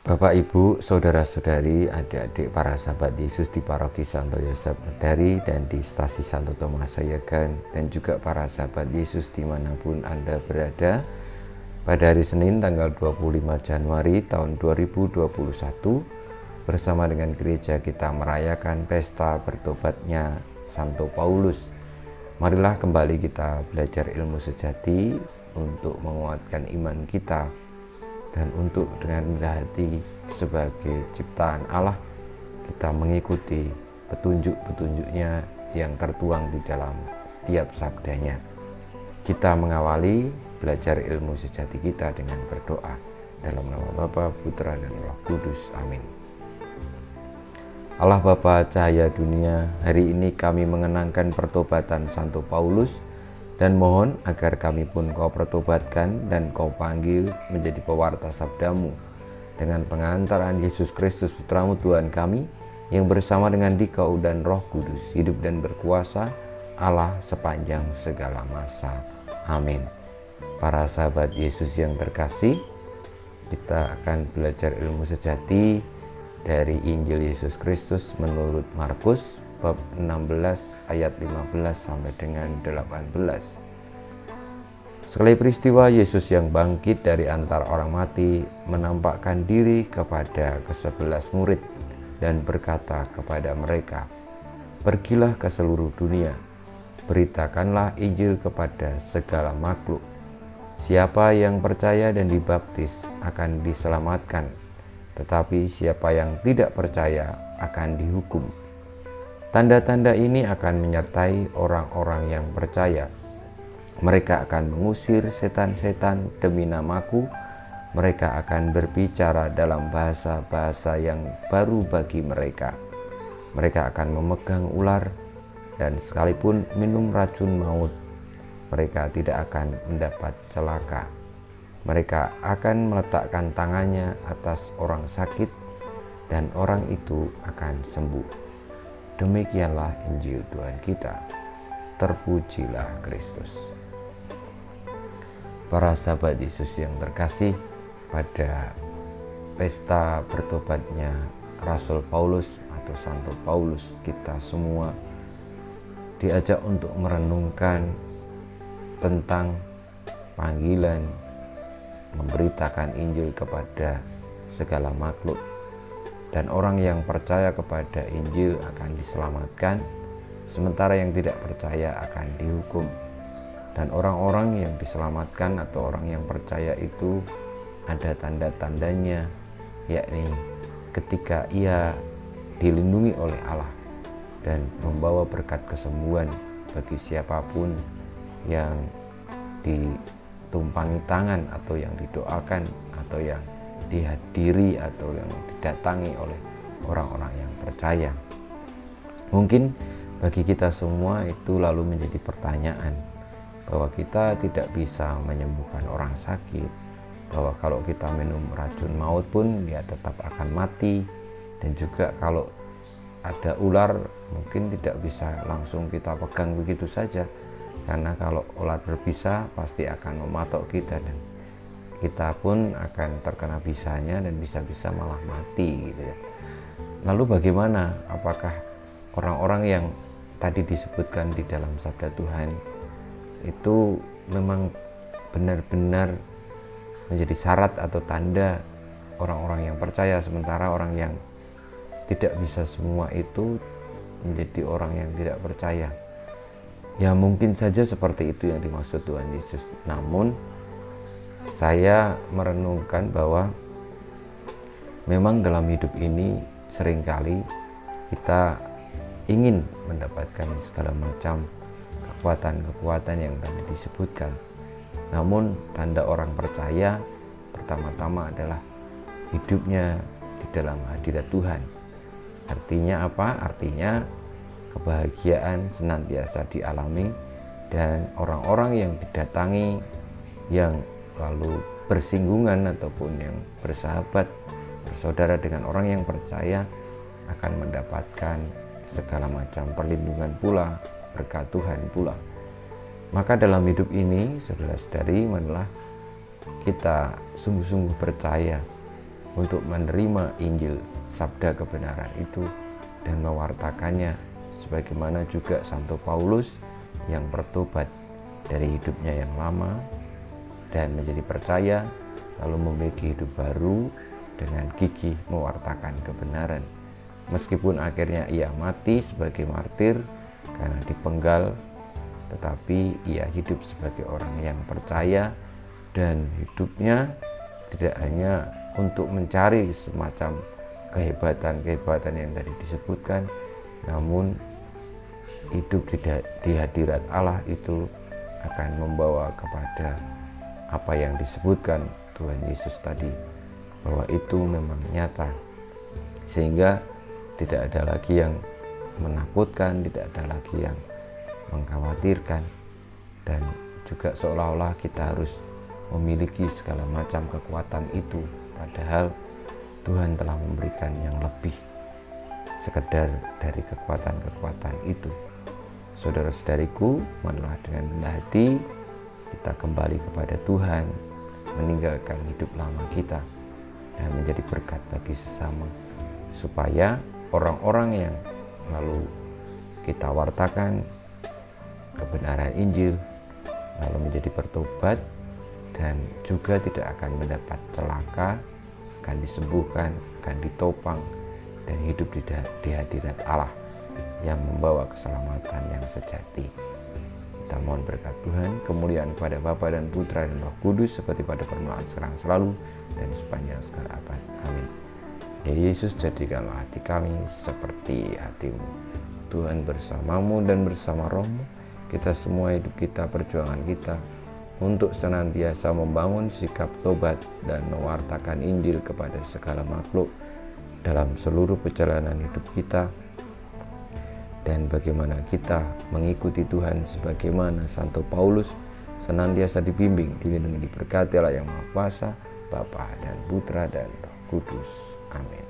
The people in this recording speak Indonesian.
Bapak, Ibu, Saudara-saudari, adik-adik para sahabat Yesus di Paroki Santo Yosef Medari dan di Stasi Santo Thomas Sayegan, dan juga para sahabat Yesus dimanapun Anda berada. Pada hari Senin tanggal 25 Januari tahun 2021, bersama dengan gereja kita merayakan pesta bertobatnya Santo Paulus. Marilah kembali kita belajar ilmu sejati untuk menguatkan iman kita, dan untuk dengan rendah hati sebagai ciptaan Allah kita mengikuti petunjuk-petunjuknya yang tertuang di dalam setiap sabdanya. Kita mengawali belajar ilmu sejati kita dengan berdoa dalam nama Bapa, Putra, dan Roh Kudus. Amin. Allah Bapa cahaya dunia, hari ini kami mengenangkan pertobatan Santo Paulus, dan mohon agar kami pun Kau pertobatkan dan Kau panggil menjadi pewarta sabdamu dengan pengantaran Yesus Kristus Putramu Tuhan kami, yang bersama dengan Dikau dan Roh Kudus hidup dan berkuasa Allah sepanjang segala masa. Amin. Para sahabat Yesus yang terkasih, kita akan belajar ilmu sejati dari Injil Yesus Kristus menurut Markus bab 16 ayat 15 sampai dengan 18. Sekali peristiwa, Yesus yang bangkit dari antara orang mati menampakkan diri kepada ke-11 murid dan berkata kepada mereka, "Pergilah ke seluruh dunia, beritakanlah Injil kepada segala makhluk. Siapa yang percaya dan dibaptis akan diselamatkan, tetapi siapa yang tidak percaya akan dihukum. Tanda-tanda ini akan menyertai orang-orang yang percaya. Mereka akan mengusir setan-setan demi namaku. Mereka akan berbicara dalam bahasa-bahasa yang baru bagi mereka. Mereka akan memegang ular, dan sekalipun minum racun maut, mereka tidak akan mendapat celaka. Mereka akan meletakkan tangannya atas orang sakit, dan orang itu akan sembuh." Demikianlah Injil Tuhan kita. Terpujilah Kristus. Para sahabat Yesus yang terkasih, pada pesta bertobatnya Rasul Paulus atau Santo Paulus, kita semua diajak untuk merenungkan tentang panggilan memberitakan Injil kepada segala makhluk. Dan orang yang percaya kepada Injil akan diselamatkan, sementara yang tidak percaya akan dihukum. Dan orang-orang yang diselamatkan atau orang yang percaya itu ada tanda-tandanya, yakni ketika ia dilindungi oleh Allah dan membawa berkat kesembuhan bagi siapapun yang ditumpangi tangan atau yang didoakan atau yang dihadiri atau yang didatangi oleh orang-orang yang percaya. Mungkin bagi kita semua itu lalu menjadi pertanyaan bahwa kita tidak bisa menyembuhkan orang sakit, bahwa kalau kita minum racun maut pun dia tetap akan mati, dan juga kalau ada ular mungkin tidak bisa langsung kita pegang begitu saja, karena kalau ular berbisa pasti akan mematok kita dan kita pun akan terkena bisanya dan bisa-bisa malah mati gitu ya. Lalu bagaimana? Apakah orang-orang yang tadi disebutkan di dalam sabda Tuhan itu memang benar-benar menjadi syarat atau tanda orang-orang yang percaya, sementara orang yang tidak bisa semua itu menjadi orang yang tidak percaya? Ya mungkin saja seperti itu yang dimaksud Tuhan Yesus. Namun saya merenungkan bahwa memang dalam hidup ini seringkali kita ingin mendapatkan segala macam kekuatan-kekuatan yang tadi disebutkan. Namun tanda orang percaya pertama-tama adalah hidupnya di dalam hadirat Tuhan. Artinya apa? Artinya kebahagiaan senantiasa dialami, dan orang-orang yang didatangi, yang lalu bersinggungan ataupun yang bersahabat, bersaudara dengan orang yang percaya akan mendapatkan segala macam perlindungan pula, berkat Tuhan pula. Maka dalam hidup ini, saudara-saudari, marilah kita sungguh-sungguh percaya untuk menerima Injil sabda kebenaran itu dan mewartakannya, sebagaimana juga Santo Paulus yang bertobat dari hidupnya yang lama dan menjadi percaya, lalu memiliki hidup baru dengan gigih mewartakan kebenaran. Meskipun akhirnya ia mati sebagai martir karena dipenggal, tetapi ia hidup sebagai orang yang percaya dan hidupnya tidak hanya untuk mencari semacam kehebatan-kehebatan yang tadi disebutkan, namun hidup di hadirat Allah itu akan membawa kepada apa yang disebutkan Tuhan Yesus tadi, bahwa itu memang nyata, sehingga tidak ada lagi yang menakutkan, tidak ada lagi yang mengkhawatirkan, dan juga seolah-olah kita harus memiliki segala macam kekuatan itu, padahal Tuhan telah memberikan yang lebih sekedar dari kekuatan-kekuatan itu. Saudara-saudariku, marilah dengan rendah hati kita kembali kepada Tuhan, meninggalkan hidup lama kita dan menjadi berkat bagi sesama, supaya orang-orang yang lalu kita wartakan kebenaran Injil lalu menjadi bertobat dan juga tidak akan mendapat celaka, akan disembuhkan, akan ditopang dan hidup di hadirat Allah yang membawa keselamatan yang sejati. Kita mohon berkat Tuhan, kemuliaan kepada Bapa dan Putra dan Roh Kudus, seperti pada permulaan, sekarang, selalu, dan sepanjang segala abad. Amin. Ya Yesus, jadikanlah hati kami seperti hati-Mu. Tuhan bersamamu dan bersama Roh-Mu. Kita semua hidup kita, perjuangan kita untuk senantiasa membangun sikap tobat dan mewartakan Injil kepada segala makhluk dalam seluruh perjalanan hidup kita, dan bagaimana kita mengikuti Tuhan sebagaimana Santo Paulus senantiasa dibimbing, dilindungi, diberkati Allah yang Maha Kuasa, Bapa dan Putra dan Roh Kudus. Amin.